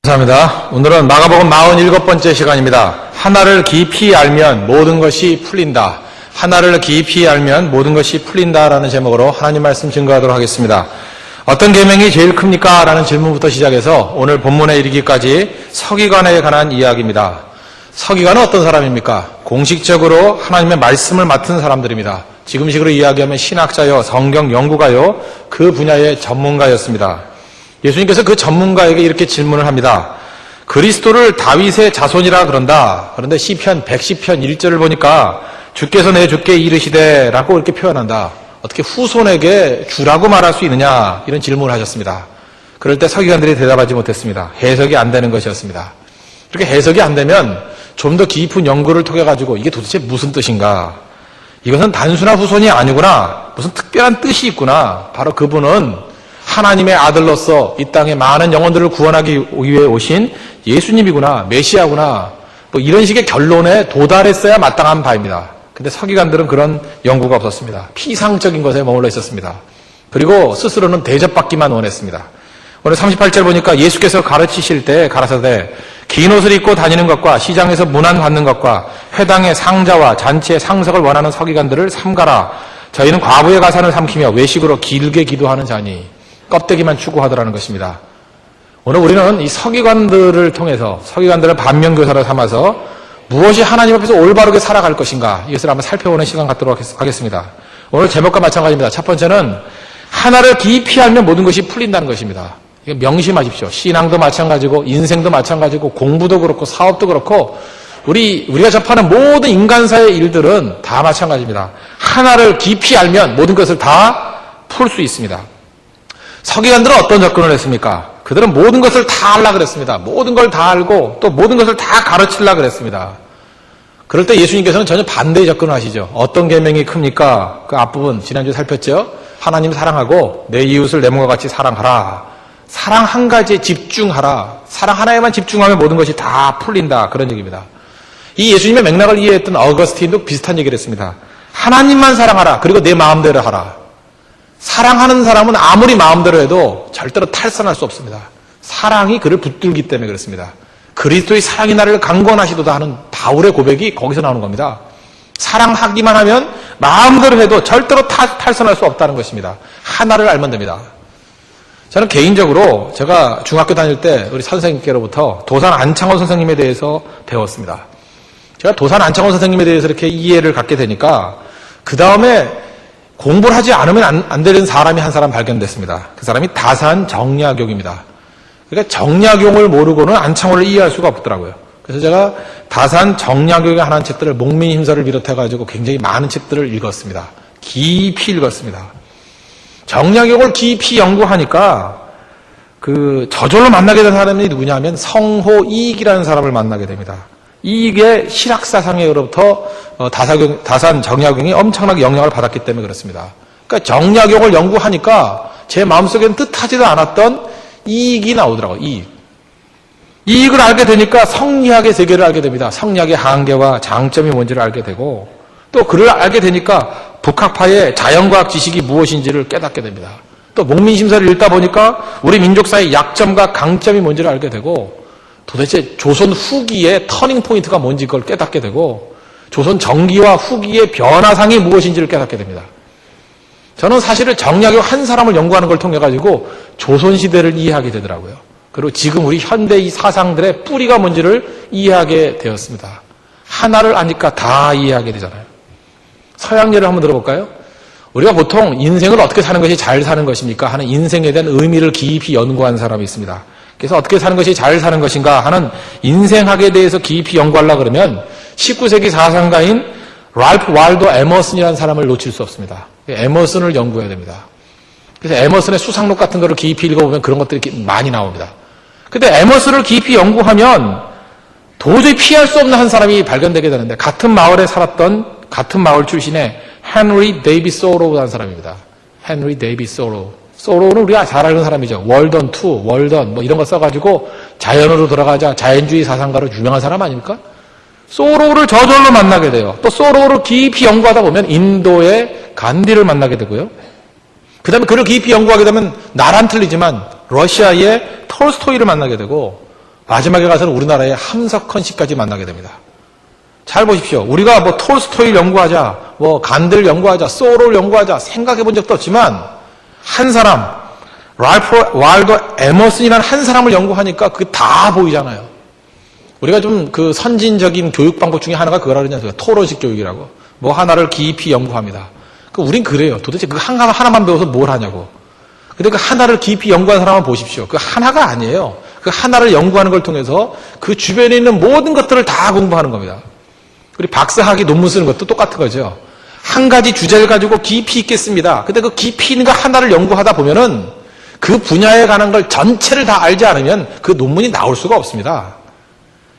감사합니다. 오늘은 마가복음 47번째 시간입니다. 하나를 깊이 알면 모든 것이 풀린다. 하나를 깊이 알면 모든 것이 풀린다라는 제목으로 하나님 말씀 증거하도록 하겠습니다. 어떤 계명이 제일 큽니까? 라는 질문부터 시작해서 오늘 본문에 이르기까지 서기관에 관한 이야기입니다. 서기관은 어떤 사람입니까? 공식적으로 하나님의 말씀을 맡은 사람들입니다. 지금식으로 이야기하면 신학자요, 성경 연구가요, 그 분야의 전문가였습니다. 예수님께서 그 전문가에게 이렇게 질문을 합니다. 그리스도를 다윗의 자손이라 그런다. 그런데 시편 110편 1절을 보니까 주께서 내 주께 이르시되 라고 이렇게 표현한다. 어떻게 후손에게 주라고 말할 수 있느냐? 이런 질문을 하셨습니다. 그럴 때 서기관들이 대답하지 못했습니다. 해석이 안 되는 것이었습니다. 이렇게 해석이 안 되면 좀 더 깊은 연구를 통해 가지고 이게 도대체 무슨 뜻인가? 이것은 단순한 후손이 아니구나. 무슨 특별한 뜻이 있구나. 바로 그분은 하나님의 아들로서 이 땅에 많은 영혼들을 구원하기 위해 오신 예수님이구나, 메시아구나, 뭐 이런 식의 결론에 도달했어야 마땅한 바입니다. 근데 서기관들은 그런 연구가 없었습니다. 피상적인 것에 머물러 있었습니다. 그리고 스스로는 대접받기만 원했습니다. 오늘 38절 보니까 예수께서 가르치실 때 가라사대 긴 옷을 입고 다니는 것과 시장에서 문안 받는 것과 회당의 상자와 잔치의 상석을 원하는 서기관들을 삼가라. 저희는 과부의 가산을 삼키며 외식으로 길게 기도하는 자니 껍데기만 추구하더라는 것입니다. 오늘 우리는 이 서기관들을 통해서 서기관들을 반면교사로 삼아서 무엇이 하나님 앞에서 올바르게 살아갈 것인가 이것을 한번 살펴보는 시간 갖도록 하겠습니다. 오늘 제목과 마찬가지입니다. 첫 번째는 하나를 깊이 알면 모든 것이 풀린다는 것입니다. 이거 명심하십시오. 신앙도 마찬가지고 인생도 마찬가지고 공부도 그렇고 사업도 그렇고 우리가 접하는 모든 인간사의 일들은 다 마찬가지입니다. 하나를 깊이 알면 모든 것을 다 풀 수 있습니다. 서기관들은 어떤 접근을 했습니까? 그들은 모든 것을 다 알라 그랬습니다. 모든 걸 다 알고 또 모든 것을 다 가르치려 그랬습니다. 그럴 때 예수님께서는 전혀 반대의 접근을 하시죠. 어떤 계명이 큽니까? 그 앞부분 지난주에 살폈죠. 하나님 사랑하고 내 이웃을 내 몸과 같이 사랑하라. 사랑 한 가지에 집중하라. 사랑 하나에만 집중하면 모든 것이 다 풀린다. 그런 얘기입니다. 이 예수님의 맥락을 이해했던 어거스틴도 비슷한 얘기를 했습니다. 하나님만 사랑하라. 그리고 내 마음대로 하라. 사랑하는 사람은 아무리 마음대로 해도 절대로 탈선할 수 없습니다. 사랑이 그를 붙들기 때문에 그렇습니다. 그리스도의 사랑이 나를 강권하시도다 하는 바울의 고백이 거기서 나오는 겁니다. 사랑하기만 하면 마음대로 해도 절대로 탈선할 수 없다는 것입니다. 하나를 알면 됩니다. 저는 개인적으로 제가 중학교 다닐 때 우리 선생님께로부터 도산 안창호 선생님에 대해서 배웠습니다. 제가 도산 안창호 선생님에 대해서 이렇게 이해를 갖게 되니까 그 다음에 공부를 하지 않으면 안 되는 사람이 한 사람 발견됐습니다. 그 사람이 다산 정약용입니다. 그러니까 정약용을 모르고는 안창호를 이해할 수가 없더라고요. 그래서 제가 다산 정약용에 관한 책들을 목민힘서를 비롯해가지고 굉장히 많은 책들을 읽었습니다. 깊이 읽었습니다. 정약용을 깊이 연구하니까 그 저절로 만나게 된 사람이 누구냐면 성호이익이라는 사람을 만나게 됩니다. 이익의 실학사상에로부터 다산 정약용이 엄청나게 영향을 받았기 때문에 그렇습니다. 그러니까 정약용을 연구하니까 제 마음속에는 뜻하지도 않았던 이익이 나오더라고요. 이익을 알게 되니까 성리학의 세계를 알게 됩니다. 성리학의 한계와 장점이 뭔지를 알게 되고 또 그를 알게 되니까 북학파의 자연과학 지식이 무엇인지를 깨닫게 됩니다. 또 목민심서를 읽다 보니까 우리 민족사의 약점과 강점이 뭔지를 알게 되고 도대체 조선 후기의 터닝 포인트가 뭔지 그걸 깨닫게 되고 조선 정기와 후기의 변화상이 무엇인지를 깨닫게 됩니다. 저는 사실은 정약용 한 사람을 연구하는 걸 통해 가지고 조선시대를 이해하게 되더라고요. 그리고 지금 우리 현대 이 사상들의 뿌리가 뭔지를 이해하게 되었습니다. 하나를 아니까 다 이해하게 되잖아요. 서양 예를 한번 들어볼까요? 우리가 보통 인생을 어떻게 사는 것이 잘 사는 것입니까? 하는 인생에 대한 의미를 깊이 연구한 사람이 있습니다. 그래서 어떻게 사는 것이 잘 사는 것인가 하는 인생학에 대해서 깊이 연구하려고 그러면 19세기 사상가인 랄프 waldo 에머슨이라는 사람을 놓칠 수 없습니다. 에머슨을 연구해야 됩니다. 그래서 에머슨의 수상록 같은 거를 깊이 읽어보면 그런 것들이 많이 나옵니다. 근데 에머슨을 깊이 연구하면 도저히 피할 수 없는 한 사람이 발견되게 되는데 같은 마을 출신의 헨리 데이비 소로우라는 사람입니다. 헨리 데이비 소로우. 소로우는 우리가 잘 알는 사람이죠. 월던 2, 월던 뭐 이런 거 써가지고 자연으로 돌아가자 자연주의 사상가로 유명한 사람 아닙니까? 소로우를 저절로 만나게 돼요. 또 소로우를 깊이 연구하다 보면 인도의 간디를 만나게 되고요. 그 다음에 그를 깊이 연구하게 되면 나란 틀리지만 러시아의 톨스토이를 만나게 되고 마지막에 가서는 우리나라의 함석헌 씨까지 만나게 됩니다. 잘 보십시오. 우리가 뭐 톨스토이를 연구하자, 뭐 간드를 연구하자, 소로를 연구하자 생각해 본 적도 없지만 한 사람, 랄프 왈도 에머슨이라는 한 사람을 연구하니까 그게 다 보이잖아요. 우리가 좀 그 선진적인 교육 방법 중에 하나가 그거라 그러지 않습니까? 토론식 교육이라고. 뭐 하나를 깊이 연구합니다. 우린 그래요. 도대체 그 하나만 배워서 뭘 하냐고. 근데 그 하나를 깊이 연구한 사람을 보십시오. 그 하나가 아니에요. 그 하나를 연구하는 걸 통해서 그 주변에 있는 모든 것들을 다 공부하는 겁니다. 우리 박사학위 논문 쓰는 것도 똑같은 거죠. 한 가지 주제를 가지고 깊이 있겠습니다. 근데 그 깊이 있는 거 하나를 연구하다 보면은 그 분야에 관한 걸 전체를 다 알지 않으면 그 논문이 나올 수가 없습니다.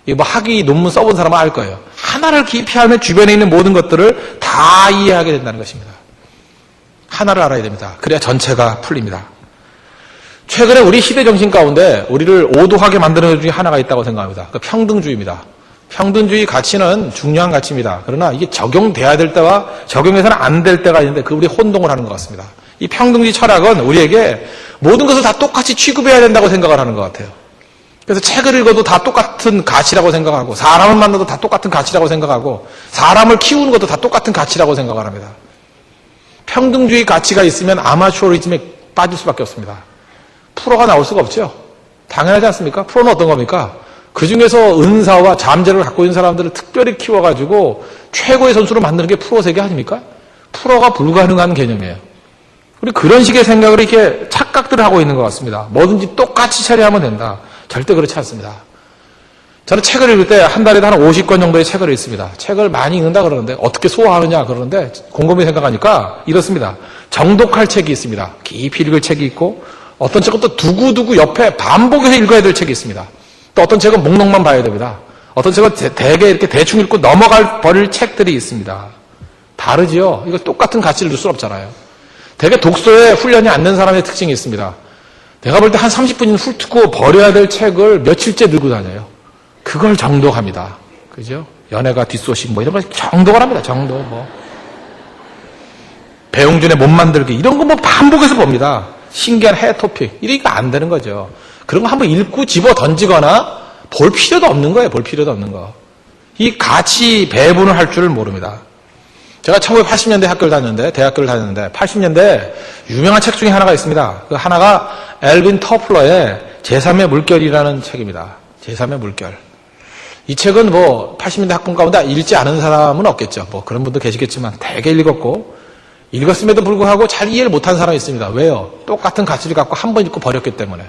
이거 뭐 학위 논문 써본 사람은 알 거예요. 하나를 깊이 알면 주변에 있는 모든 것들을 다 이해하게 된다는 것입니다. 하나를 알아야 됩니다. 그래야 전체가 풀립니다. 최근에 우리 시대 정신 가운데 우리를 오도하게 만드는 것 중에 하나가 있다고 생각합니다. 그 평등주의입니다. 평등주의 가치는 중요한 가치입니다. 그러나 이게 적용돼야 될 때와 적용해서는 안 될 때가 있는데 우리 혼동을 하는 것 같습니다. 이 평등주의 철학은 우리에게 모든 것을 다 똑같이 취급해야 된다고 생각을 하는 것 같아요. 그래서 책을 읽어도 다 똑같은 가치라고 생각하고 사람을 만나도 다 똑같은 가치라고 생각하고 사람을 키우는 것도 다 똑같은 가치라고 생각을 합니다. 평등주의 가치가 있으면 아마추어리즘에 빠질 수밖에 없습니다. 프로가 나올 수가 없죠. 당연하지 않습니까? 프로는 어떤 겁니까? 그 중에서 은사와 잠재력을 갖고 있는 사람들을 특별히 키워가지고 최고의 선수로 만드는 게 프로 세계 아닙니까? 프로가 불가능한 개념이에요. 우리 그런 식의 생각을 이렇게 착각들을 하고 있는 것 같습니다. 뭐든지 똑같이 처리하면 된다. 절대 그렇지 않습니다. 저는 책을 읽을 때 한 달에도 한 50권 정도의 책을 읽습니다. 책을 많이 읽는다 그러는데 어떻게 소화하느냐 그러는데 곰곰이 생각하니까 이렇습니다. 정독할 책이 있습니다. 깊이 읽을 책이 있고 어떤 책은 또 두고두고 옆에 반복해서 읽어야 될 책이 있습니다. 또 어떤 책은 목록만 봐야 됩니다. 어떤 책은 대개 이렇게 대충 읽고 버릴 책들이 있습니다. 다르지요? 이거 똑같은 가치를 둘 수 없잖아요. 대개 독서에 훈련이 안 된 사람의 특징이 있습니다. 내가 볼 때 한 30분이면 훑고 버려야 될 책을 며칠째 들고 다녀요. 그걸 정독합니다. 그죠? 연애가 뒷소식 뭐 이런 거 정독을 합니다. 정독 뭐. 배용준의 몸 만들기 이런 거 뭐 반복해서 봅니다. 신기한 해 토픽 이러니까 안 되는 거죠. 그런 거 한번 읽고 집어 던지거나 볼 필요도 없는 거예요. 볼 필요도 없는 거. 이 가치 배분을 할 줄을 모릅니다. 제가 1980년대 대학교를 다녔는데 80년대 유명한 책 중에 하나가 있습니다. 그 하나가 엘빈 터플러의 제3의 물결이라는 책입니다. 제3의 물결. 이 책은 뭐 80년대 학번 가운데 읽지 않은 사람은 없겠죠. 뭐 그런 분도 계시겠지만 되게 읽었고 읽었음에도 불구하고 잘 이해를 못한 사람이 있습니다. 왜요? 똑같은 가치를 갖고 한 번 읽고 버렸기 때문에.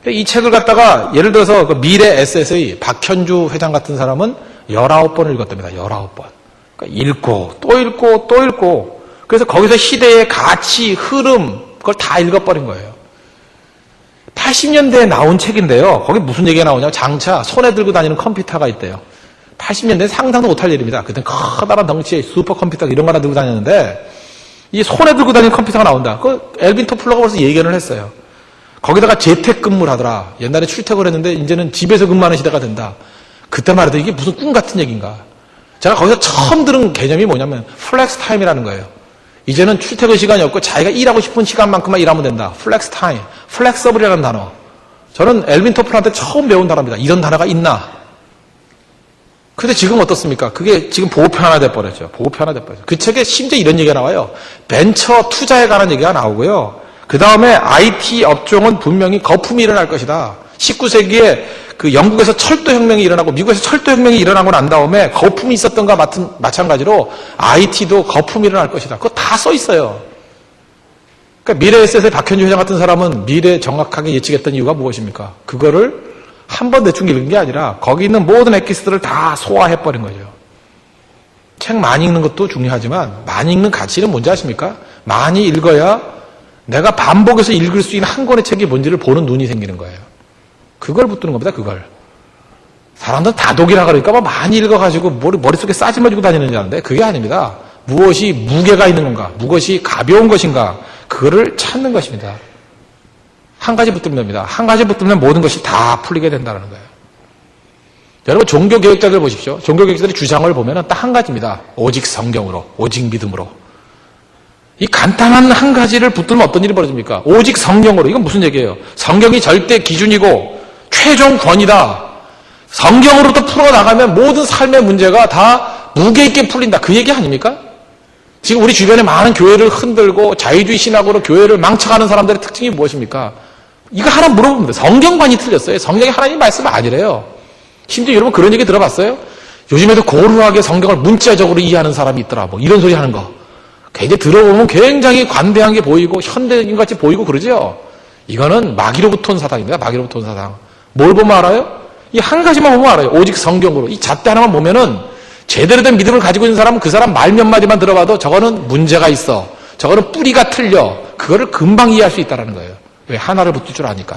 이 책을 갖다가 예를 들어서 그 미래 SS의 박현주 회장 같은 사람은 19번을 읽었답니다. 19번. 그러니까 읽고 또 읽고 또 읽고 그래서 거기서 시대의 가치, 흐름 그걸 다 읽어버린 거예요. 80년대에 나온 책인데요. 거기 무슨 얘기가 나오냐면 장차 손에 들고 다니는 컴퓨터가 있대요. 80년대에 상상도 못할 일입니다. 그때 커다란 덩치의 슈퍼컴퓨터 이런 거 하나 들고 다녔는데 이 손에 들고 다니는 컴퓨터가 나온다. 그 엘빈 토플러가 벌써 예견을 했어요. 거기다가 재택근무를 하더라. 옛날에 출퇴근을 했는데 이제는 집에서 근무하는 시대가 된다. 그때 말해도 이게 무슨 꿈 같은 얘기인가. 제가 거기서 처음 들은 개념이 뭐냐면 플렉스 타임이라는 거예요. 이제는 출퇴근 시간이 없고 자기가 일하고 싶은 시간만큼만 일하면 된다. 플렉스 타임, 플렉서블이라는 단어. 저는 엘빈 토플러한테 처음 배운 단어입니다. 이런 단어가 있나? 근데 지금 어떻습니까? 그게 지금 보호편화 돼버렸죠. 보호편화 돼버렸죠. 그 책에 심지어 이런 얘기가 나와요. 벤처 투자에 관한 얘기가 나오고요. 그 다음에 IT 업종은 분명히 거품이 일어날 것이다. 19세기에 그 영국에서 철도혁명이 일어나고 미국에서 철도혁명이 일어나고 난 다음에 거품이 있었던 것과 마찬가지로 IT도 거품이 일어날 것이다. 그거 다 써 있어요. 그러니까 미래 에셋의 박현주 회장 같은 사람은 미래 정확하게 예측했던 이유가 무엇입니까? 그거를 한 번 대충 읽은 게 아니라 거기 있는 모든 엑기스들을 다 소화해버린 거죠. 책 많이 읽는 것도 중요하지만 많이 읽는 가치는 뭔지 아십니까? 많이 읽어야 내가 반복해서 읽을 수 있는 한 권의 책이 뭔지를 보는 눈이 생기는 거예요. 그걸 붙드는 겁니다. 그걸. 사람들은 다독이라 그러니까 뭐 많이 읽어가지고 머릿속에 싸지머지고 다니는 줄 아는데 그게 아닙니다. 무엇이 무게가 있는 건가? 무엇이 가벼운 것인가? 그거를 찾는 것입니다. 한 가지 붙들면 됩니다. 한 가지 붙들면 모든 것이 다 풀리게 된다는 거예요. 여러분 종교개혁자들 보십시오. 종교개혁자들의 주장을 보면 딱 한 가지입니다. 오직 성경으로, 오직 믿음으로. 이 간단한 한 가지를 붙들면 어떤 일이 벌어집니까? 오직 성경으로. 이건 무슨 얘기예요? 성경이 절대 기준이고 최종 권위다. 성경으로부터 풀어나가면 모든 삶의 문제가 다 무게 있게 풀린다. 그 얘기 아닙니까? 지금 우리 주변에 많은 교회를 흔들고 자유주의 신학으로 교회를 망쳐가는 사람들의 특징이 무엇입니까? 이거 하나 물어봅니다. 성경관이 틀렸어요. 성경이 하나님 말씀 아니래요. 심지어 여러분 그런 얘기 들어봤어요? 요즘에도 고루하게 성경을 문자적으로 이해하는 사람이 있더라. 뭐 이런 소리 하는 거. 이제 들어보면 굉장히 관대한 게 보이고 현대인같이 보이고 그러죠. 이거는 마귀로부터 온 사상입니다. 마귀로부터 온 사상. 뭘 보면 알아요? 이 한 가지만 보면 알아요. 오직 성경으로. 이 잣대 하나만 보면은 제대로 된 믿음을 가지고 있는 사람은 그 사람 말 몇 마디만 들어봐도 저거는 문제가 있어. 저거는 뿌리가 틀려. 그거를 금방 이해할 수 있다는 거예요. 왜? 하나를 붙을 줄 아니까.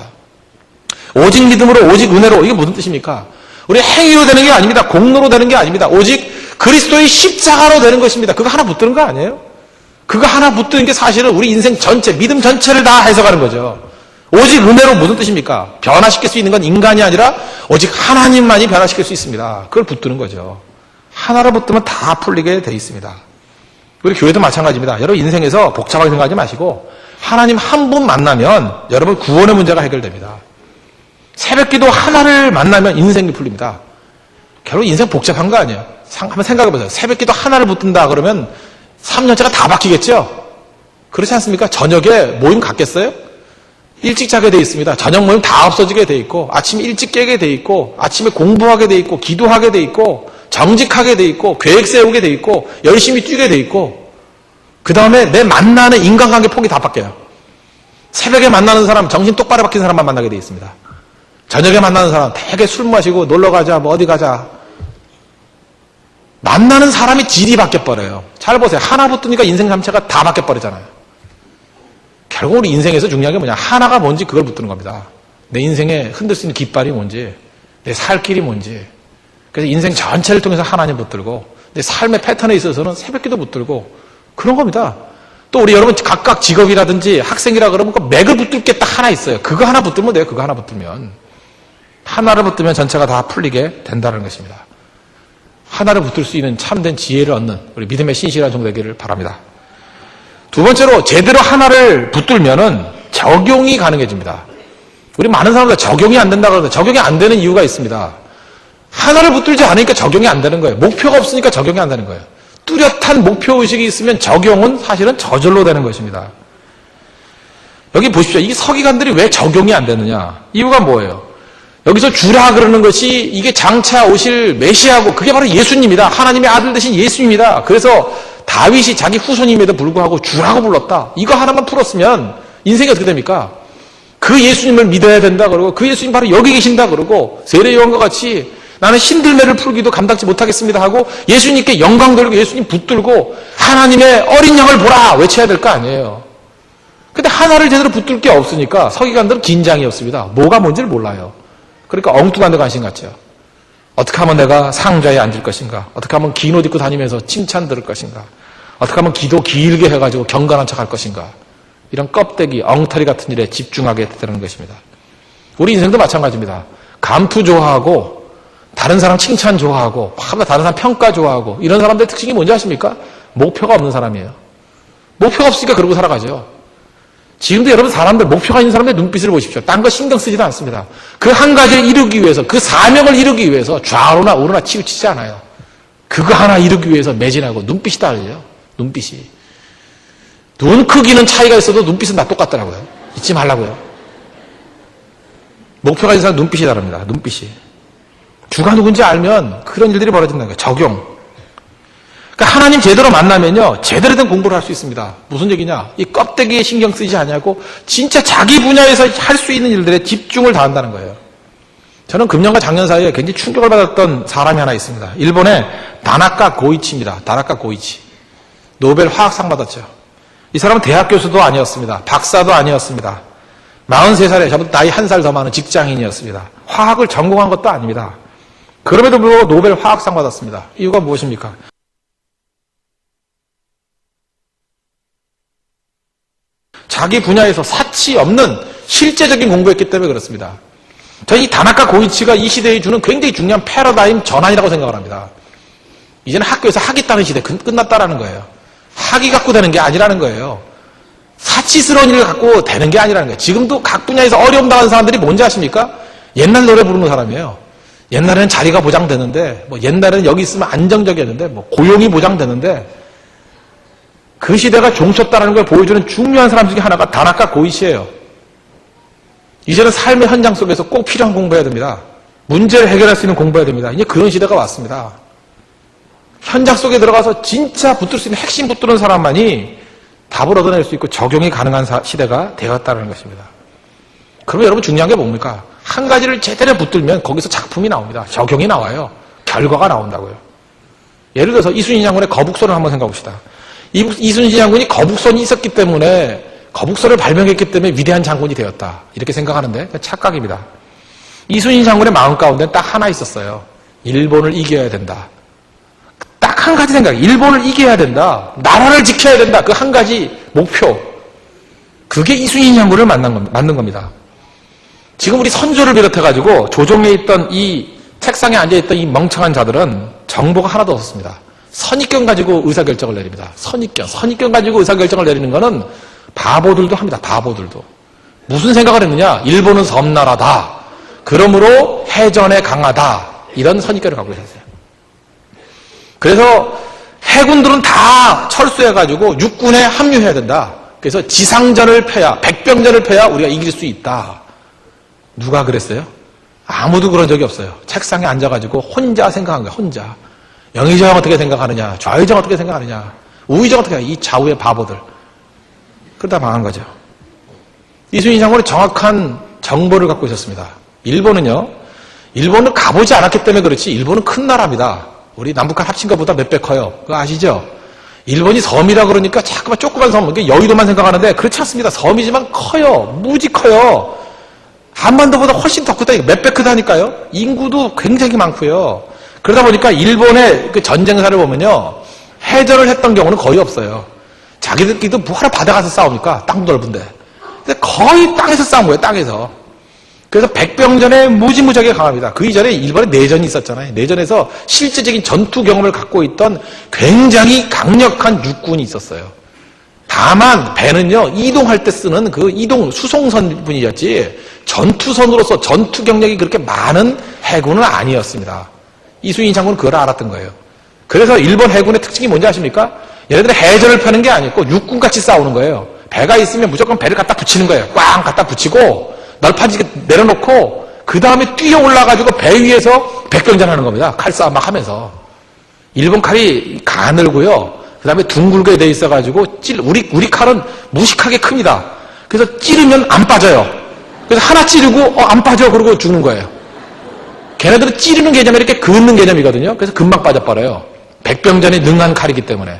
오직 믿음으로, 오직 은혜로. 이게 무슨 뜻입니까? 우리 행위로 되는 게 아닙니다. 공로로 되는 게 아닙니다. 오직 그리스도의 십자가로 되는 것입니다. 그거 하나 붙드는 거 아니에요? 그거 하나 붙드는 게 사실은 우리 인생 전체, 믿음 전체를 다 해석하는 거죠. 오직 은혜로 무슨 뜻입니까? 변화시킬 수 있는 건 인간이 아니라 오직 하나님만이 변화시킬 수 있습니다. 그걸 붙드는 거죠. 하나를 붙들면 다 풀리게 돼 있습니다. 우리 교회도 마찬가지입니다. 여러분 인생에서 복잡하게 생각하지 마시고 하나님 한 분 만나면 여러분 구원의 문제가 해결됩니다. 새벽기도 하나를 만나면 인생이 풀립니다. 결국 인생 복잡한 거 아니에요. 한번 생각해 보세요. 새벽기도 하나를 붙든다 그러면 3년째가 다 바뀌겠죠? 그렇지 않습니까? 저녁에 모임 갖겠어요? 일찍 자게 돼 있습니다. 저녁 모임 다 없어지게 돼 있고 아침에 일찍 깨게 돼 있고 아침에 공부하게 돼 있고 기도하게 돼 있고 정직하게 돼 있고 계획 세우게 돼 있고 열심히 뛰게 돼 있고 그 다음에 내 만나는 인간관계 폭이 다 바뀌어요. 새벽에 만나는 사람, 정신 똑바로 박힌 사람만 만나게 돼 있습니다. 저녁에 만나는 사람 되게 술 마시고 놀러 가자 뭐 어디 가자 만나는 사람이 질이 바뀌어버려요. 잘 보세요. 하나 붙으니까 인생 전체가 다 바뀌어버리잖아요. 결국 우리 인생에서 중요한 게 뭐냐. 하나가 뭔지 그걸 붙드는 겁니다. 내 인생에 흔들 수 있는 깃발이 뭔지 내 살 길이 뭔지 그래서 인생 전체를 통해서 하나님 붙들고 내 삶의 패턴에 있어서는 새벽기도 붙들고 그런 겁니다. 또 우리 여러분 각각 직업이라든지 학생이라 그러면 그 맥을 붙들 게 딱 하나 있어요. 그거 하나 붙들면 돼요. 그거 하나 붙들면. 하나를 붙들면 전체가 다 풀리게 된다는 것입니다. 하나를 붙들 수 있는 참된 지혜를 얻는 우리 믿음의 신실한 종 되기를 바랍니다. 두 번째로 제대로 하나를 붙들면은 적용이 가능해집니다. 우리 많은 사람들 적용이 안 된다고 그러는데 적용이 안 되는 이유가 있습니다. 하나를 붙들지 않으니까 적용이 안 되는 거예요. 목표가 없으니까 적용이 안 되는 거예요. 뚜렷한 목표의식이 있으면 적용은 사실은 저절로 되는 것입니다. 여기 보십시오. 이 서기관들이 왜 적용이 안 되느냐. 이유가 뭐예요? 여기서 주라 그러는 것이 이게 장차 오실 메시아고 그게 바로 예수님이다. 하나님의 아들 되신 예수님이다. 그래서 다윗이 자기 후손임에도 불구하고 주라고 불렀다. 이거 하나만 풀었으면 인생이 어떻게 됩니까? 그 예수님을 믿어야 된다 그러고 그 예수님 바로 여기 계신다 그러고 세례요한과 같이 나는 신들매를 풀기도 감당치 못하겠습니다 하고 예수님께 영광 돌리고 예수님 붙들고 하나님의 어린 양을 보라 외쳐야 될 거 아니에요. 근데 하나를 제대로 붙들 게 없으니까 서기관들은 긴장이 없습니다. 뭐가 뭔지를 몰라요. 그러니까 엉뚱한 데 관심 갖죠. 어떻게 하면 내가 상자에 앉을 것인가? 어떻게 하면 긴 옷 입고 다니면서 칭찬 들을 것인가? 어떻게 하면 기도 길게 해가지고 경건한 척 할 것인가? 이런 껍데기, 엉터리 같은 일에 집중하게 되는 것입니다. 우리 인생도 마찬가지입니다. 감투 좋아하고 다른 사람 칭찬 좋아하고 다른 사람 평가 좋아하고 이런 사람들의 특징이 뭔지 아십니까? 목표가 없는 사람이에요. 목표가 없으니까 그러고 살아가죠. 지금도 여러분 사람들 목표가 있는 사람들의 눈빛을 보십시오. 딴 거 신경 쓰지도 않습니다. 그 한 가지를 이루기 위해서 그 사명을 이루기 위해서 좌우나 우로나 치우치지 않아요. 그거 하나 이루기 위해서 매진하고 눈빛이 달라요. 눈빛이. 눈 크기는 차이가 있어도 눈빛은 다 똑같더라고요. 잊지 말라고요. 목표가 있는 사람 눈빛이 다릅니다. 눈빛이. 주가 누군지 알면 그런 일들이 벌어진다는 거예요. 적용. 그러니까 하나님 제대로 만나면요. 제대로 된 공부를 할 수 있습니다. 무슨 얘기냐. 이 껍데기에 신경 쓰지 않냐고 진짜 자기 분야에서 할 수 있는 일들에 집중을 다한다는 거예요. 저는 금년과 작년 사이에 굉장히 충격을 받았던 사람이 하나 있습니다. 일본의 다나카 고이치입니다. 다나카 고이치. 노벨 화학상 받았죠. 이 사람은 대학 교수도 아니었습니다. 박사도 아니었습니다. 43살에 저보다 나이 1살 더 많은 직장인이었습니다. 화학을 전공한 것도 아닙니다. 그럼에도 불구하고 노벨 화학상 받았습니다. 이유가 무엇입니까? 자기 분야에서 사치 없는 실제적인 공부했기 때문에 그렇습니다. 저는 이 다나카 고이치가 이 시대에 주는 굉장히 중요한 패러다임 전환이라고 생각을 합니다. 이제는 학교에서 학위 따는 시대 끝났다라는 거예요. 학위 갖고 되는 게 아니라는 거예요. 사치스러운 일을 갖고 되는 게 아니라는 거예요. 지금도 각 분야에서 어려움 당하는 사람들이 뭔지 아십니까? 옛날 노래 부르는 사람이에요. 옛날에는 자리가 보장되는데, 옛날에는 여기 있으면 안정적이었는데, 고용이 보장되는데, 그 시대가 종쳤다는 걸 보여주는 중요한 사람 중에 하나가 다나카 고이시예요. 이제는 삶의 현장 속에서 꼭 필요한 공부해야 됩니다. 문제를 해결할 수 있는 공부해야 됩니다. 이제 그런 시대가 왔습니다. 현장 속에 들어가서 진짜 붙들 수 있는 핵심 붙드는 사람만이 답을 얻어낼 수 있고 적용이 가능한 시대가 되었다는 것입니다. 그러면 여러분 중요한 게 뭡니까? 한 가지를 제대로 붙들면 거기서 작품이 나옵니다. 적용이 나와요. 결과가 나온다고요. 예를 들어서 이순신 장군의 거북선을 한번 생각해 봅시다. 이순신 장군이 거북선이 있었기 때문에 거북선을 발명했기 때문에 위대한 장군이 되었다. 이렇게 생각하는데 착각입니다. 이순신 장군의 마음 가운데 딱 하나 있었어요. 일본을 이겨야 된다. 딱 한 가지 생각. 일본을 이겨야 된다. 나라를 지켜야 된다. 그 한 가지 목표. 그게 이순신 장군을 만든 겁니다. 지금 우리 선조를 비롯해가지고 조정에 있던 이 책상에 앉아있던 이 멍청한 자들은 정보가 하나도 없었습니다. 선입견 가지고 의사결정을 내립니다. 선입견 가지고 의사결정을 내리는 거는 바보들도 합니다. 바보들도. 무슨 생각을 했느냐? 일본은 섬나라다. 그러므로 해전에 강하다. 이런 선입견을 갖고 있었어요. 그래서 해군들은 다 철수해가지고 육군에 합류해야 된다. 그래서 지상전을 펴야, 백병전을 펴야 우리가 이길 수 있다. 누가 그랬어요? 아무도 그런 적이 없어요. 책상에 앉아가지고 혼자 생각한 거야. 혼자. 영의정 어떻게 생각하느냐, 좌의정 어떻게 생각하느냐, 우의정 어떻게 하느냐, 이 좌우의 바보들. 그러다 망한 거죠. 이순신 장군은 정확한 정보를 갖고 있었습니다. 일본은 가보지 않았기 때문에 그렇지, 일본은 큰 나라입니다. 우리 남북한 합친 것보다 몇 배 커요. 그거 아시죠? 일본이 섬이라 그러니까 자꾸만 조그만 섬, 여의도만 생각하는데 그렇지 않습니다. 섬이지만 커요. 무지 커요. 한반도보다 훨씬 더 크다. 몇 배 크다니까요. 인구도 굉장히 많고요. 그러다 보니까 일본의 그 전쟁사를 보면요, 해전을 했던 경우는 거의 없어요. 자기들끼리도 뭐하러 바다 가서 싸웁니까? 땅도 넓은데. 근데 거의 땅에서 싸운 거예요, 땅에서. 그래서 백병전에 무지무지하게 강합니다. 그 이전에 일본에 내전이 있었잖아요. 내전에서 실제적인 전투 경험을 갖고 있던 굉장히 강력한 육군이 있었어요. 다만 배는요, 이동할 때 쓰는 그 수송선뿐이었지 전투선으로서 전투 경력이 그렇게 많은 해군은 아니었습니다. 이순신 장군은 그걸 알았던 거예요. 그래서 일본 해군의 특징이 뭔지 아십니까? 얘네들은 해전을 펴는 게 아니고 육군같이 싸우는 거예요. 배가 있으면 무조건 배를 갖다 붙이는 거예요. 꽝 갖다 붙이고 널판지게 내려놓고 그 다음에 뛰어 올라가지고 배 위에서 백병전하는 겁니다. 칼싸움 막 하면서. 일본 칼이 가늘고요. 그 다음에 둥글게 돼 있어가지고 우리 칼은 무식하게 큽니다. 그래서 찌르면 안 빠져요. 그래서 하나 찌르고 안 빠져 그러고 죽는 거예요. 걔네들은 찌르는 개념이 이렇게 긋는 개념이거든요. 그래서 금방 빠져버려요. 백병전에 능한 칼이기 때문에.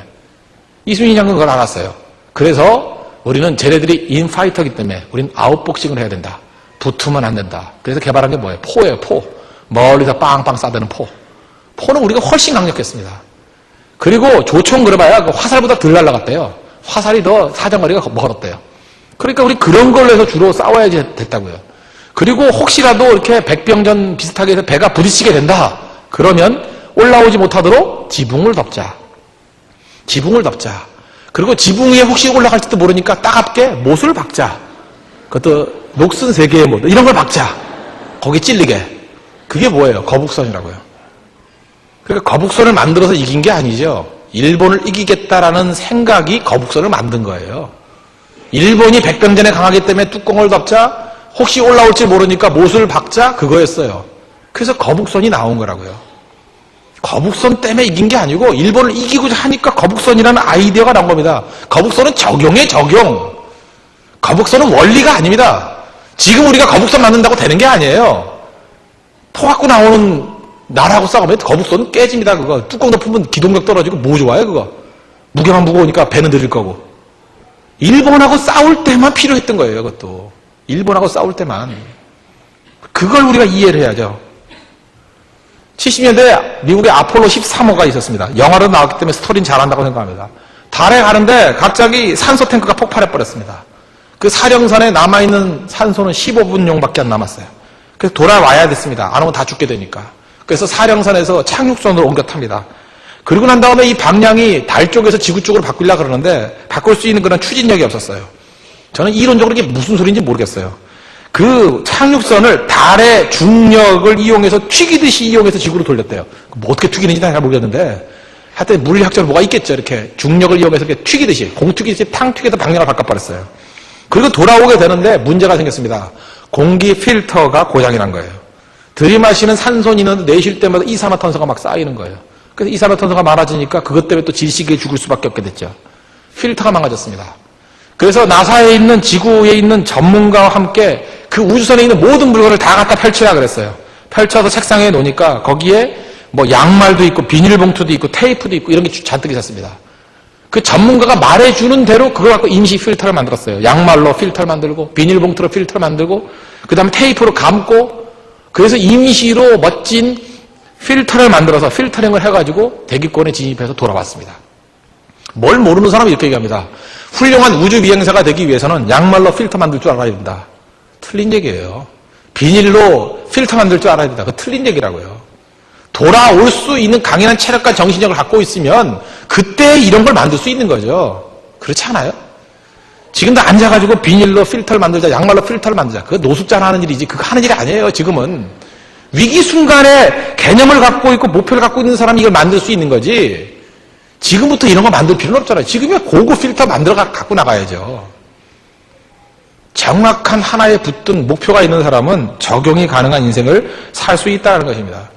이순신 장군은 그걸 알았어요. 그래서 우리는 쟤네들이 인파이터이기 때문에 우린 아웃복싱을 해야 된다. 붙으면 안 된다. 그래서 개발한 게 뭐예요? 포예요, 포. 멀리서 빵빵 쏴대는 포. 포는 우리가 훨씬 강력했습니다. 그리고 조총 그려봐야 그 화살보다 덜 날라갔대요. 화살이 더 사정거리가 멀었대요. 그러니까 우리 그런 걸로 해서 주로 싸워야지 됐다고요. 그리고 혹시라도 이렇게 백병전 비슷하게 해서 배가 부딪히게 된다. 그러면 올라오지 못하도록 지붕을 덮자. 지붕을 덮자. 그리고 지붕 위에 혹시 올라갈지도 모르니까 따갑게 못을 박자. 그것도 녹슨 세 개의 못. 이런 걸 박자. 거기 찔리게. 그게 뭐예요? 거북선이라고요. 그러니까 거북선을 만들어서 이긴 게 아니죠. 일본을 이기겠다라는 생각이 거북선을 만든 거예요. 일본이 백병전에 강하기 때문에 뚜껑을 덮자. 혹시 올라올지 모르니까 못을 박자. 그거였어요. 그래서 거북선이 나온 거라고요. 거북선 때문에 이긴 게 아니고 일본을 이기고자 하니까 거북선이라는 아이디어가 나온 겁니다. 거북선은 적용에 적용. 거북선은 원리가 아닙니다. 지금 우리가 거북선 만든다고 되는 게 아니에요. 포 갖고 나오는 나라하고 싸우면 거북선은 깨집니다. 그거 뚜껑 덮으면 기동력 떨어지고 뭐 좋아요 그거. 무게만 무거우니까 배는 느릴 거고. 일본하고 싸울 때만 필요했던 거예요. 그것도 일본하고 싸울 때만. 그걸 우리가 이해를 해야죠. 70년대 미국의 아폴로 13호가 있었습니다. 영화로 나왔기 때문에 스토리는 잘한다고 생각합니다. 달에 가는데 갑자기 산소 탱크가 폭발해버렸습니다. 그 사령선에 남아있는 산소는 15분용밖에 안 남았어요. 그래서 돌아와야 됐습니다. 안 오면 다 죽게 되니까. 그래서 사령선에서 착륙선으로 옮겨 탑니다. 그리고 난 다음에 이 방향이 달 쪽에서 지구 쪽으로 바꾸려고 그러는데 바꿀 수 있는 그런 추진력이 없었어요. 저는 이론적으로 이게 무슨 소리인지 모르겠어요. 그 착륙선을 달의 중력을 이용해서 튀기듯이 이용해서 지구로 돌렸대요. 뭐 어떻게 튀기는지 잘 모르겠는데 하여튼 물리학적으로 뭐가 있겠죠. 이렇게 중력을 이용해서 이렇게 튀기듯이 공 튀기듯이 탕 튀겨서 방향을 바꿔버렸어요. 그리고 돌아오게 되는데 문제가 생겼습니다. 공기 필터가 고장이 난 거예요. 들이마시는 산소는 있는데 내쉴 때마다 이산화탄소가 막 쌓이는 거예요. 그래서 이산화탄소가 많아지니까 그것 때문에 또 질식에 죽을 수밖에 없게 됐죠. 필터가 망가졌습니다. 그래서 나사에 있는 지구에 있는 전문가와 함께 그 우주선에 있는 모든 물건을 다 갖다 펼치라 그랬어요. 펼쳐서 책상에 놓으니까 거기에 뭐 양말도 있고 비닐봉투도 있고 테이프도 있고 이런 게 잔뜩 있었습니다. 그 전문가가 말해주는 대로 그걸 갖고 임시 필터를 만들었어요. 양말로 필터를 만들고 비닐봉투로 필터를 만들고 그 다음에 테이프로 감고 그래서 임시로 멋진 필터를 만들어서 필터링을 해가지고 대기권에 진입해서 돌아왔습니다. 뭘 모르는 사람은 이렇게 얘기합니다. 훌륭한 우주 비행사가 되기 위해서는 양말로 필터 만들 줄 알아야 된다. 틀린 얘기예요. 비닐로 필터 만들 줄 알아야 된다. 그거 틀린 얘기라고요. 돌아올 수 있는 강인한 체력과 정신력을 갖고 있으면 그때 이런 걸 만들 수 있는 거죠. 그렇지 않아요? 지금도 앉아가지고 비닐로 필터를 만들자, 양말로 필터를 만들자. 그거 노숙자나 하는 일이지. 그거 하는 일이 아니에요, 지금은. 위기 순간에 개념을 갖고 있고 목표를 갖고 있는 사람이 이걸 만들 수 있는 거지. 지금부터 이런 거 만들 필요는 없잖아요. 지금이야 고급 필터 만들어 갖고 나가야죠. 정확한 하나에 붙든 목표가 있는 사람은 적용이 가능한 인생을 살 수 있다는 것입니다.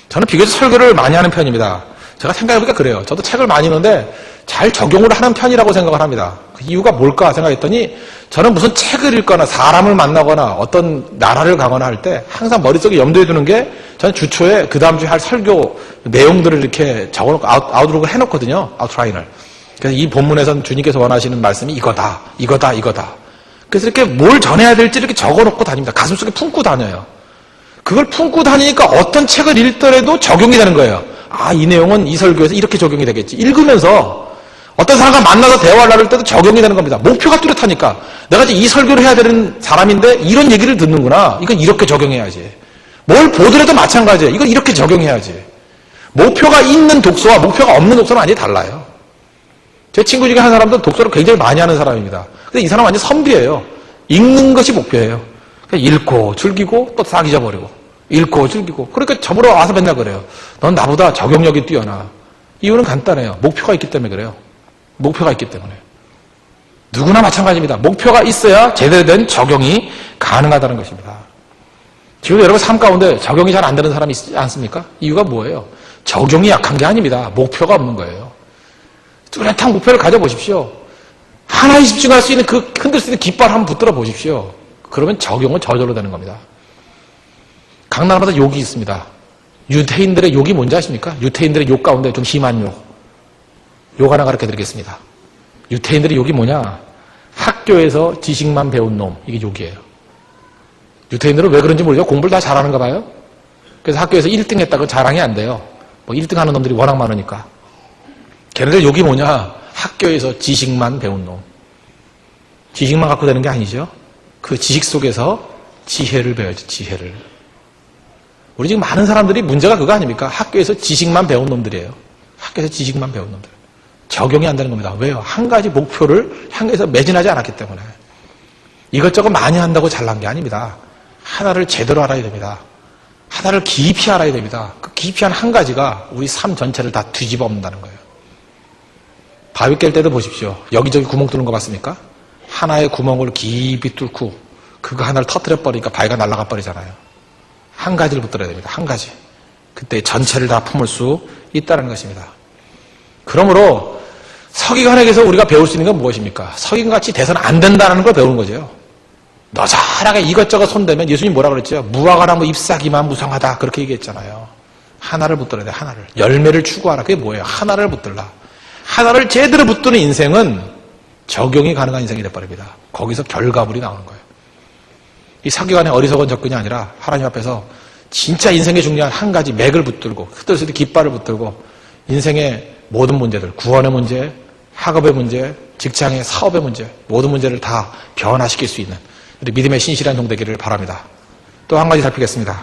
저는 비교적 설교를 많이 하는 편입니다. 제가 생각해보니까 그래요. 저도 책을 많이 읽는데 잘 적용을 하는 편이라고 생각을 합니다. 그 이유가 뭘까 생각했더니 저는 무슨 책을 읽거나 사람을 만나거나 어떤 나라를 가거나 할 때 항상 머릿속에 염두에 두는 게 저는 주초에 그 다음 주에 할 설교 내용들을 이렇게 적어놓고 아웃룩을 해놓거든요. 아웃라인을. 그래서 이 본문에서는 주님께서 원하시는 말씀이 이거다, 이거다, 이거다. 그래서 이렇게 뭘 전해야 될지 이렇게 적어놓고 다닙니다. 가슴속에 품고 다녀요. 그걸 품고 다니니까 어떤 책을 읽더라도 적용이 되는 거예요. 아, 이 내용은 이 설교에서 이렇게 적용이 되겠지. 읽으면서 어떤 사람과 만나서 대화를 나눌 때도 적용이 되는 겁니다. 목표가 뚜렷하니까. 내가 이제 이 설교를 해야 되는 사람인데 이런 얘기를 듣는구나. 이건 이렇게 적용해야지. 뭘 보더라도 마찬가지예요. 이건 이렇게 적용해야지. 목표가 있는 독서와 목표가 없는 독서는 완전히 달라요. 제 친구 중에 한 사람도 독서를 굉장히 많이 하는 사람입니다. 근데 이 사람은 완전 선비예요. 읽는 것이 목표예요. 그냥 읽고 즐기고 또 싹 잊어버리고 읽고 즐기고. 그러니까 저보러 와서 맨날 그래요. 넌 나보다 적용력이 뛰어나. 이유는 간단해요. 목표가 있기 때문에 그래요. 목표가 있기 때문에. 누구나 마찬가지입니다. 목표가 있어야 제대로 된 적용이 가능하다는 것입니다. 지금 여러분 삶 가운데 적용이 잘 안 되는 사람이 있지 않습니까? 이유가 뭐예요? 적용이 약한 게 아닙니다. 목표가 없는 거예요. 뚜렷한 목표를 가져보십시오. 하나에 집중할 수 있는 그 흔들 수 있는 깃발 한번 붙들어 보십시오. 그러면 적용은 저절로 되는 겁니다. 각 나라마다 욕이 있습니다. 유태인들의 욕이 뭔지 아십니까? 유태인들의 욕 가운데 좀 심한 욕. 욕 하나 가르쳐 드리겠습니다. 유태인들의 욕이 뭐냐? 학교에서 지식만 배운 놈. 이게 욕이에요. 유태인들은 왜 그런지 모르죠. 공부를 다 잘하는가 봐요. 그래서 학교에서 1등 했다고 자랑이 안 돼요. 뭐 1등 하는 놈들이 워낙 많으니까. 걔네들 욕이 뭐냐? 학교에서 지식만 배운 놈. 지식만 갖고 되는 게 아니죠. 그 지식 속에서 지혜를 배워야지, 지혜를. 우리 지금 많은 사람들이 문제가 그거 아닙니까? 학교에서 지식만 배운 놈들이에요. 학교에서 지식만 배운 놈들. 적용이 안 되는 겁니다. 왜요? 한 가지 목표를 향해서 매진하지 않았기 때문에. 이것저것 많이 한다고 잘난 게 아닙니다. 하나를 제대로 알아야 됩니다. 하나를 깊이 알아야 됩니다. 그 깊이 한 가지가 우리 삶 전체를 다 뒤집어 엎는다는 거예요. 바위 깰 때도 보십시오. 여기저기 구멍 뚫는 거 봤습니까? 하나의 구멍을 깊이 뚫고 그거 하나를 터뜨려 버리니까 바위가 날아가 버리잖아요. 한 가지를 붙들어야 됩니다. 한 가지. 그때 전체를 다 품을 수 있다는 것입니다. 그러므로 서기관에게서 우리가 배울 수 있는 건 무엇입니까? 서기관같이 돼서는 안 된다는 걸 배우는 거죠. 너잘하게 이것저것 손대면 예수님 뭐라 그랬죠? 무화과나 뭐 잎사귀만 무성하다 그렇게 얘기했잖아요. 하나를 붙들어야 돼. 하나를. 열매를 추구하라. 그게 뭐예요? 하나를 붙들라. 하나를 제대로 붙드는 인생은 적용이 가능한 인생이 돼버립니다. 거기서 결과물이 나오는 거예요. 이 서기관의 어리석은 접근이 아니라 하나님 앞에서 진짜 인생에 중요한 한 가지 맥을 붙들고 흔들 수 있는 깃발을 붙들고 인생의 모든 문제들, 구원의 문제, 학업의 문제, 직장의 사업의 문제, 모든 문제를 다 변화시킬 수 있는 우리 믿음의 신실한 종 되기를 바랍니다. 또 한 가지 살피겠습니다.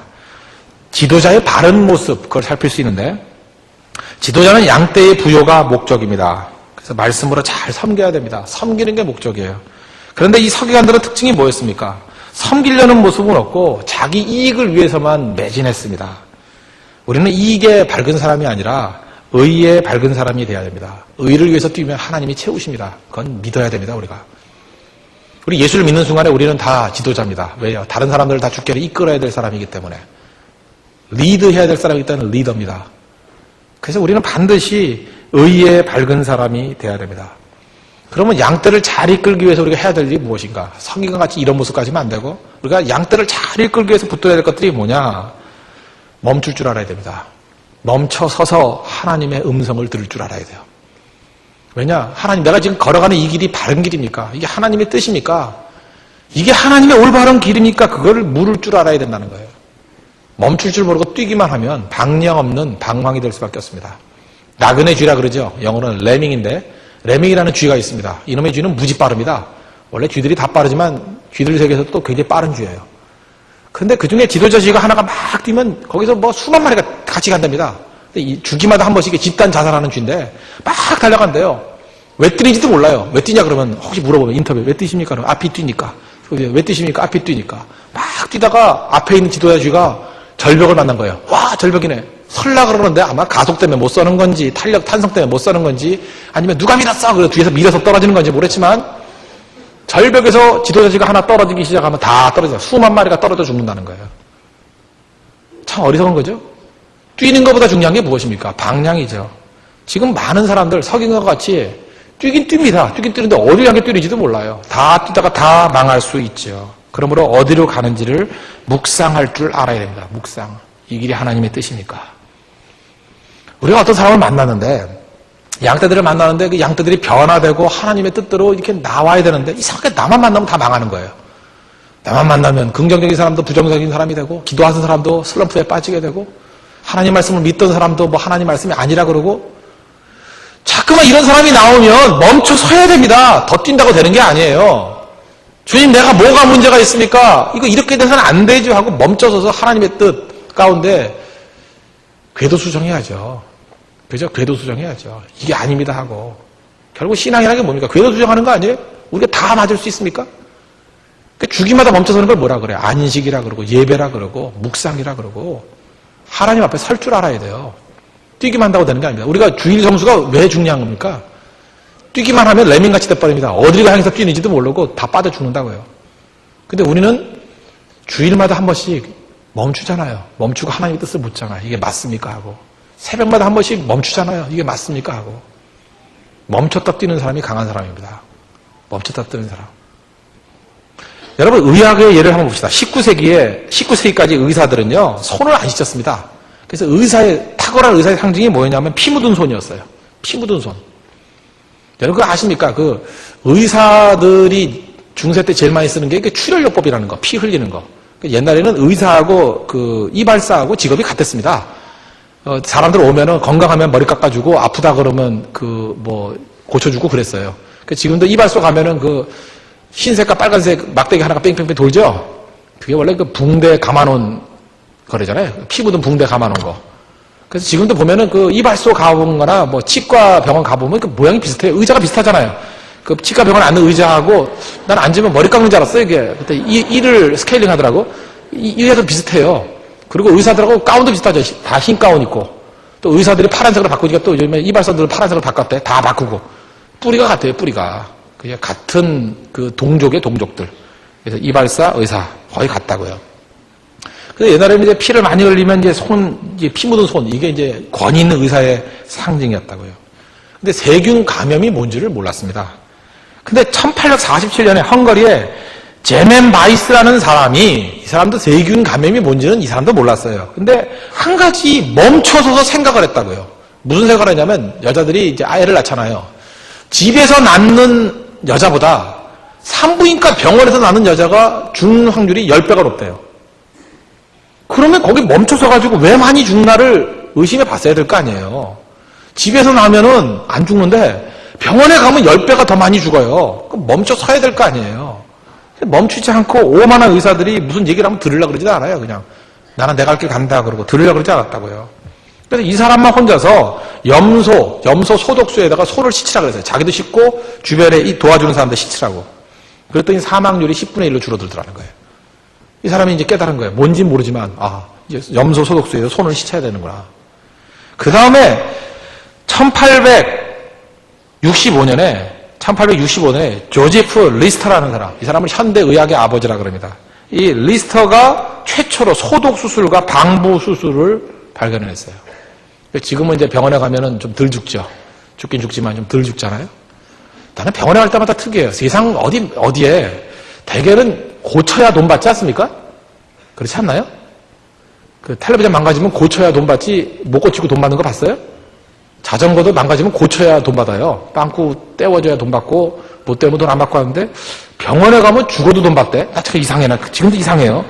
지도자의 바른 모습, 그걸 살필 수 있는데 지도자는 양떼의 부요가 목적입니다. 그래서 말씀으로 잘 섬겨야 됩니다. 섬기는 게 목적이에요. 그런데 이 서기관들의 특징이 뭐였습니까? 섬기려는 모습은 없고 자기 이익을 위해서만 매진했습니다. 우리는 이익에 밝은 사람이 아니라 의에 밝은 사람이 되어야 됩니다. 의를 위해서 뛰면 하나님이 채우십니다. 그건 믿어야 됩니다, 우리가. 우리 예수를 믿는 순간에 우리는 다 지도자입니다. 왜요? 다른 사람들을 다 주께로 이끌어야 될 사람이기 때문에. 리드해야 될 사람이기 때문에 리더입니다. 그래서 우리는 반드시 의에 밝은 사람이 되어야 됩니다. 그러면 양떼를 잘 이끌기 위해서 우리가 해야 될 일이 무엇인가? 성경과 같이 이런 모습 가지면 안 되고 우리가 양떼를 잘 이끌기 위해서 붙들어야 될 것들이 뭐냐? 멈출 줄 알아야 됩니다. 멈춰 서서 하나님의 음성을 들을 줄 알아야 돼요. 왜냐? 하나님, 내가 지금 걸어가는 이 길이 바른 길입니까? 이게 하나님의 뜻입니까? 이게 하나님의 올바른 길입니까? 그거를 물을 줄 알아야 된다는 거예요. 멈출 줄 모르고 뛰기만 하면 방향 없는 방황이 될 수밖에 없습니다. 나그네 쥐라 그러죠. 영어로는 레밍인데 레밍이라는 쥐가 있습니다. 이놈의 쥐는 무지 빠릅니다. 원래 쥐들이 다 빠르지만 쥐들 세계에서 또 굉장히 빠른 쥐예요. 근데 그 중에 지도자 쥐가 하나가 막 뛰면 거기서 뭐 수만 마리가 같이 간답니다. 이 주기마다 한 번씩 집단 자살하는 쥐인데 막 달려간대요. 왜 뛰는지도 몰라요. 왜 뛰냐 그러면 혹시 물어보면 인터뷰 왜 뛰십니까? 그러면 앞이 뛰니까. 왜 뛰십니까? 앞이 뛰니까. 막 뛰다가 앞에 있는 지도자 쥐가 절벽을 만난 거예요. 와, 절벽이네. 설라 그러는데 아마 가속 때문에 못 서는 건지 탄성 때문에 못 서는 건지 아니면 누가 밀었어? 그래서 뒤에서 밀어서 떨어지는 건지 모르겠지만 절벽에서 지도자지가 하나 떨어지기 시작하면 다 떨어져요. 수만 마리가 떨어져 죽는다는 거예요. 참 어리석은 거죠? 뛰는 것보다 중요한 게 무엇입니까? 방향이죠. 지금 많은 사람들 석인과 같이 뛰긴 뜁니다. 뛰긴 뛰는데 어디를 향해 뛰는지도 몰라요. 다 뛰다가 다 망할 수 있죠. 그러므로 어디로 가는지를 묵상할 줄 알아야 됩니다. 묵상. 이 길이 하나님의 뜻입니까? 우리가 어떤 사람을 만났는데 양떼들을 만나는데 그 양떼들이 변화되고 하나님의 뜻대로 이렇게 나와야 되는데 이상하게 나만 만나면 다 망하는 거예요. 나만 만나면 긍정적인 사람도 부정적인 사람이 되고 기도하는 사람도 슬럼프에 빠지게 되고 하나님 말씀을 믿던 사람도 뭐 하나님 말씀이 아니라 그러고 자꾸만 이런 사람이 나오면 멈춰 서야 됩니다. 더 뛴다고 되는 게 아니에요. 주님, 내가 뭐가 문제가 있습니까? 이거 이렇게 돼서는 안 되죠 하고 멈춰서서 하나님의 뜻 가운데 궤도수정해야죠. 그죠? 궤도수정해야죠. 이게 아닙니다 하고. 결국 신앙이라는 게 뭡니까? 궤도수정하는 거 아니에요? 우리가 다 맞을 수 있습니까? 주기마다 멈춰서는 걸 뭐라 그래요? 안식이라 그러고 예배라 그러고 묵상이라 그러고 하나님 앞에 설 줄 알아야 돼요. 뛰기만 한다고 되는 게 아닙니다. 우리가 주일 성수가 왜 중요한 겁니까? 뛰기만 하면 레밍같이 돼버립니다. 어디를 향해서 뛰는지도 모르고 다 빠져 죽는다고요. 근데 우리는 주일마다 한 번씩 멈추잖아요. 멈추고 하나님의 뜻을 묻잖아요. 이게 맞습니까? 하고. 새벽마다 한 번씩 멈추잖아요. 이게 맞습니까? 하고. 멈췄다 뛰는 사람이 강한 사람입니다. 멈췄다 뛰는 사람. 여러분, 의학의 예를 한번 봅시다. 19세기까지 의사들은요, 손을 안 씻었습니다. 그래서 탁월한 의사의 상징이 뭐였냐면 피 묻은 손이었어요. 피 묻은 손. 여러분, 그거 아십니까? 그 의사들이 중세 때 제일 많이 쓰는 게 출혈요법이라는 거, 피 흘리는 거. 옛날에는 의사하고 그 이발사하고 직업이 같았습니다. 사람들 오면은 건강하면 머리 깎아주고 아프다 그러면 고쳐주고 그랬어요. 지금도 이발소 가면은 흰색과 빨간색 막대기 하나가 뺑뺑뺑 돌죠? 그게 원래 붕대 감아놓은 거래잖아요. 피 묻은 붕대 감아놓은 거. 그래서 지금도 보면은 이발소 가본 거나 치과 병원 가보면 모양이 비슷해요. 의자가 비슷하잖아요. 치과 병원 앉는 의자하고 난 앉으면 머리 깎는 줄 알았어요, 이게. 그때 이를 스케일링 하더라고. 이 의자도 비슷해요. 그리고 의사들하고 가운도 비슷하죠. 다 흰 가운 입고. 또 의사들이 파란색으로 바꾸니까 또 요즘에 이발사들은 파란색으로 바꿨대. 다 바꾸고. 뿌리가 같아요, 뿌리가. 그게 같은 동족의 동족들. 그래서 이발사, 의사 거의 같다고요. 그래서 옛날에는 이제 피를 많이 흘리면 이제 피 묻은 손, 이게 이제 권위 있는 의사의 상징이었다고요. 근데 세균 감염이 뭔지를 몰랐습니다. 근데 1847년에 헝가리에 제멘 바이스라는 사람이, 이 사람도 세균 감염이 뭔지는 이 사람도 몰랐어요. 근데 한 가지 멈춰서서 생각을 했다고요. 무슨 생각을 했냐면 여자들이 이제 아이를 낳잖아요. 집에서 낳는 여자보다 산부인과 병원에서 낳는 여자가 죽는 확률이 10배가 높대요. 그러면 거기 멈춰서 가지고 왜 많이 죽나를 의심해 봤어야 될 거 아니에요. 집에서 나면은 안 죽는데 병원에 가면 10배가 더 많이 죽어요. 그럼 멈춰 서야 될 거 아니에요. 멈추지 않고 오만한 의사들이 무슨 얘기를 하면 들으려고 그러지도 않아요. 그냥 나는 내 갈 길 간다 그러고 들으려고 그러지 않았다고요. 그래서 이 사람만 혼자서 염소 소독수에다가 소를 씻으라고 그랬어요. 자기도 씻고 주변에 도와주는 사람들 씻으라고. 그랬더니 사망률이 10분의 1로 줄어들더라는 거예요. 이 사람이 이제 깨달은 거예요. 뭔지 모르지만, 이제 염소 소독수에서 손을 씻어야 되는구나. 그 다음에 1865년에 조제프 리스터라는 사람, 이 사람은 현대의학의 아버지라 그럽니다. 이 리스터가 최초로 소독수술과 방부수술을 발견했어요. 지금은 이제 병원에 가면은 좀 덜 죽죠. 죽긴 죽지만 좀 덜 죽잖아요. 나는 병원에 갈 때마다 특이해요. 세상 어디에 대개는 고쳐야 돈 받지 않습니까? 그렇지 않나요? 그 텔레비전 망가지면 고쳐야 돈 받지, 못 고치고 돈 받는 거 봤어요? 자전거도 망가지면 고쳐야 돈 받아요. 빵꾸 떼워줘야 돈 받고, 못 떼면 돈 안 받고 하는데, 병원에 가면 죽어도 돈 받대? 나 참 이상해. 나 지금도 이상해요.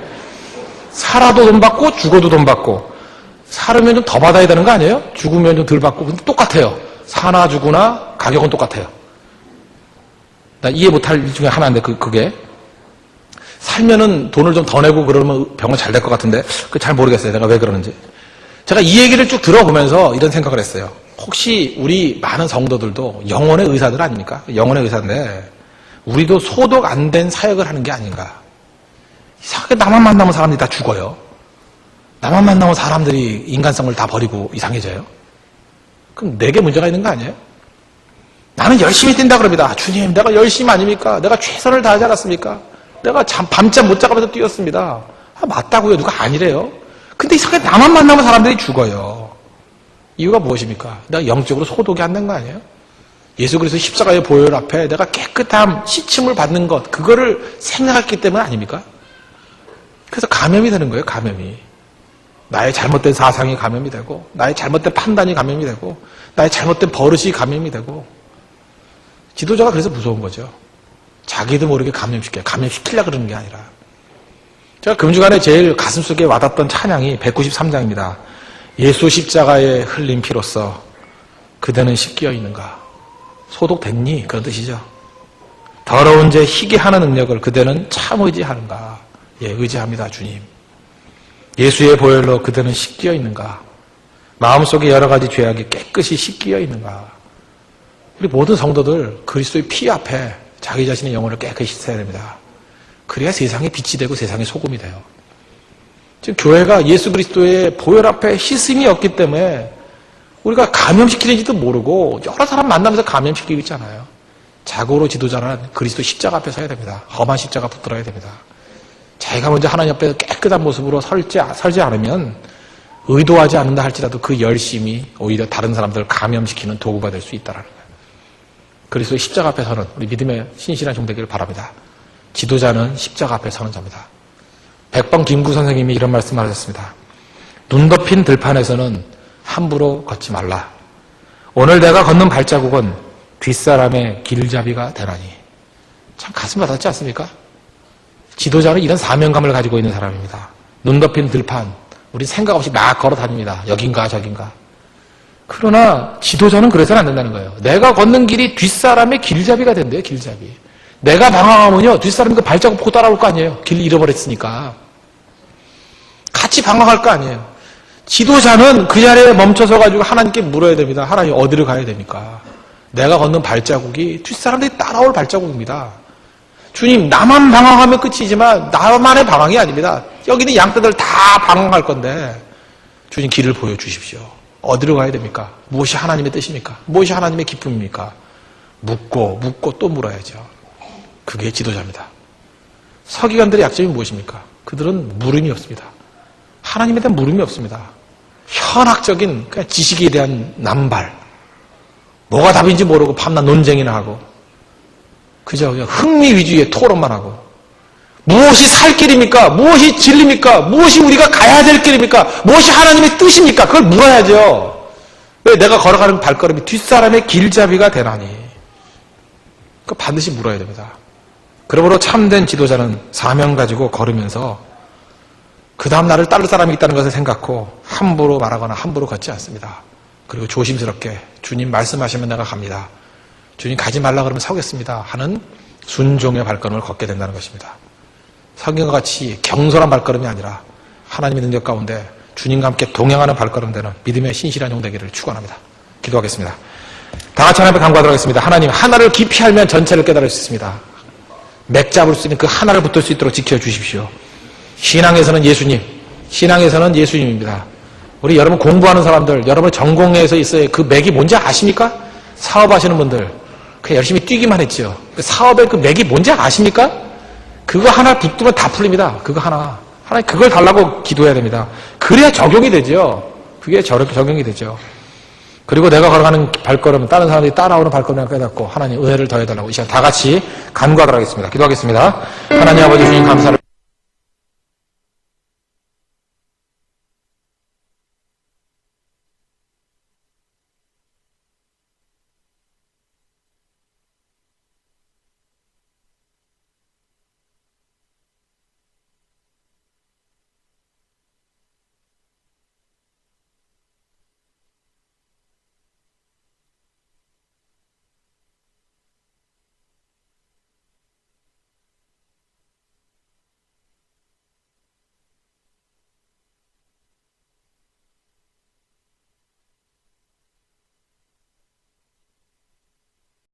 살아도 돈 받고, 죽어도 돈 받고. 살으면 좀 더 받아야 되는 거 아니에요? 죽으면 좀 덜 받고. 근데 똑같아요. 사나 죽으나 가격은 똑같아요. 나 이해 못할 일 중에 하나인데, 그게. 살면은 돈을 좀 더 내고 그러면 병원 잘 될 것 같은데, 잘 모르겠어요. 내가 왜 그러는지. 제가 이 얘기를 쭉 들어보면서 이런 생각을 했어요. 혹시 우리 많은 성도들도 영혼의 의사들 아닙니까? 영혼의 의사인데, 우리도 소독 안 된 사역을 하는 게 아닌가. 이상하게 나만 만나면 사람들이 다 죽어요. 나만 만나면 사람들이 인간성을 다 버리고 이상해져요. 그럼 내게 문제가 있는 거 아니에요? 나는 열심히 뛴다 그럽니다. 주님, 내가 열심히 아닙니까? 내가 최선을 다하지 않았습니까? 내가 밤잠 못 자가면서 뛰었습니다. 맞다고요. 누가 아니래요. 근데 이상하게 나만 만나면 사람들이 죽어요. 이유가 무엇입니까? 내가 영적으로 소독이 안 된 거 아니에요? 예수 그리스도 십자가의 보혈 앞에 내가 깨끗함, 시침을 받는 것, 그거를 생각했기 때문 아닙니까? 그래서 감염이 되는 거예요, 감염이. 나의 잘못된 사상이 감염이 되고, 나의 잘못된 판단이 감염이 되고, 나의 잘못된 버릇이 감염이 되고. 지도자가 그래서 무서운 거죠. 자기도 모르게 감염시키려고 그러는 게 아니라. 제가 금주간에 제일 가슴속에 와닿던 찬양이 193장입니다. 예수 십자가에 흘린 피로써 그대는 씻겨 있는가? 소독됐니? 그런 뜻이죠. 더러운 죄 희게 하는 능력을 그대는 참 의지하는가? 예, 의지합니다, 주님. 예수의 보혈로 그대는 씻겨 있는가? 마음속에 여러 가지 죄악이 깨끗이 씻겨 있는가? 우리 모든 성도들 그리스도의 피 앞에 자기 자신의 영혼을 깨끗이 씻어야 됩니다. 그래야 세상에 빛이 되고 세상에 소금이 돼요. 지금 교회가 예수 그리스도의 보혈 앞에 씻음이 없기 때문에 우리가 감염시키는지도 모르고 여러 사람 만나면서 감염시키고 있잖아요. 자고로 지도자는 그리스도 십자가 앞에 서야 됩니다. 험한 십자가 붙들어야 됩니다. 자기가 먼저 하나님 앞에 깨끗한 모습으로 설지 않으면 의도하지 않는다 할지라도 그 열심이 오히려 다른 사람들을 감염시키는 도구가 될 수 있다는 거예요. 그리스도 십자가 앞에 서는 우리 믿음의 신실한 종 되기를 바랍니다. 지도자는 십자가 앞에 서는 자입니다. 백범 김구 선생님이 이런 말씀을 하셨습니다. 눈 덮인 들판에서는 함부로 걷지 말라. 오늘 내가 걷는 발자국은 뒷사람의 길잡이가 되나니. 참 가슴 와닿지 않습니까? 지도자는 이런 사명감을 가지고 있는 사람입니다. 눈 덮인 들판, 우리 생각 없이 막 걸어 다닙니다. 여긴가 저긴가. 그러나 지도자는 그래서는 안 된다는 거예요. 내가 걷는 길이 뒷사람의 길잡이가 된대요. 길잡이. 내가 방황하면요, 뒷사람이 그 발자국 보고 따라올 거 아니에요. 길 잃어버렸으니까. 같이 방황할 거 아니에요. 지도자는 그 자리에 멈춰서 가지고 하나님께 물어야 됩니다. 하나님 어디를 가야 됩니까? 내가 걷는 발자국이 뒷사람들이 따라올 발자국입니다. 주님, 나만 방황하면 끝이지만 나만의 방황이 아닙니다. 여기 있는 양떼들 다 방황할 건데 주님 길을 보여주십시오. 어디로 가야 됩니까? 무엇이 하나님의 뜻입니까? 무엇이 하나님의 기쁨입니까? 묻고 또 물어야죠. 그게 지도자입니다. 서기관들의 약점이 무엇입니까? 그들은 물음이 없습니다. 하나님에 대한 물음이 없습니다. 현학적인 그냥 지식에 대한 남발. 뭐가 답인지 모르고 밤낮 논쟁이나 하고 그저 그냥 흥미 위주의 토론만 하고 무엇이 살 길입니까? 무엇이 진리입니까? 무엇이 우리가 가야 될 길입니까? 무엇이 하나님의 뜻입니까? 그걸 물어야죠. 왜 내가 걸어가는 발걸음이 뒷사람의 길잡이가 되나니? 그거 반드시 물어야 됩니다. 그러므로 참된 지도자는 사명 가지고 걸으면서 그 다음 나를 따를 사람이 있다는 것을 생각하고 함부로 말하거나 함부로 걷지 않습니다. 그리고 조심스럽게 주님 말씀하시면 내가 갑니다. 주님 가지 말라 그러면 서겠습니다 하는 순종의 발걸음을 걷게 된다는 것입니다. 성경과 같이 경솔한 발걸음이 아니라 하나님의 능력 가운데 주님과 함께 동행하는 발걸음 되는 믿음의 신실한 종 되기를 축원합니다. 기도하겠습니다. 다 같이 하나님 앞에 간구하도록 하겠습니다. 하나님, 하나를 깊이 알면 전체를 깨달을 수 있습니다. 맥 잡을 수 있는 그 하나를 붙들 수 있도록 지켜주십시오. 신앙에서는 예수님, 신앙에서는 예수님입니다. 우리 여러분 공부하는 사람들, 여러분 전공에서 있어요. 그 맥이 뭔지 아십니까? 사업하시는 분들, 그냥 열심히 뛰기만 했죠. 사업의 그 맥이 뭔지 아십니까? 그거 하나 붙들면 다 풀립니다. 그거 하나. 하나님 그걸 달라고 기도해야 됩니다. 그래야 적용이 되죠. 그게 적용이 되죠. 그리고 내가 걸어가는 발걸음, 다른 사람들이 따라오는 발걸음을 깨닫고 하나님 은혜를 더해달라고 이 시간 다 같이 간구하도록 하겠습니다. 기도하겠습니다. 하나님 아버지 주님 감사를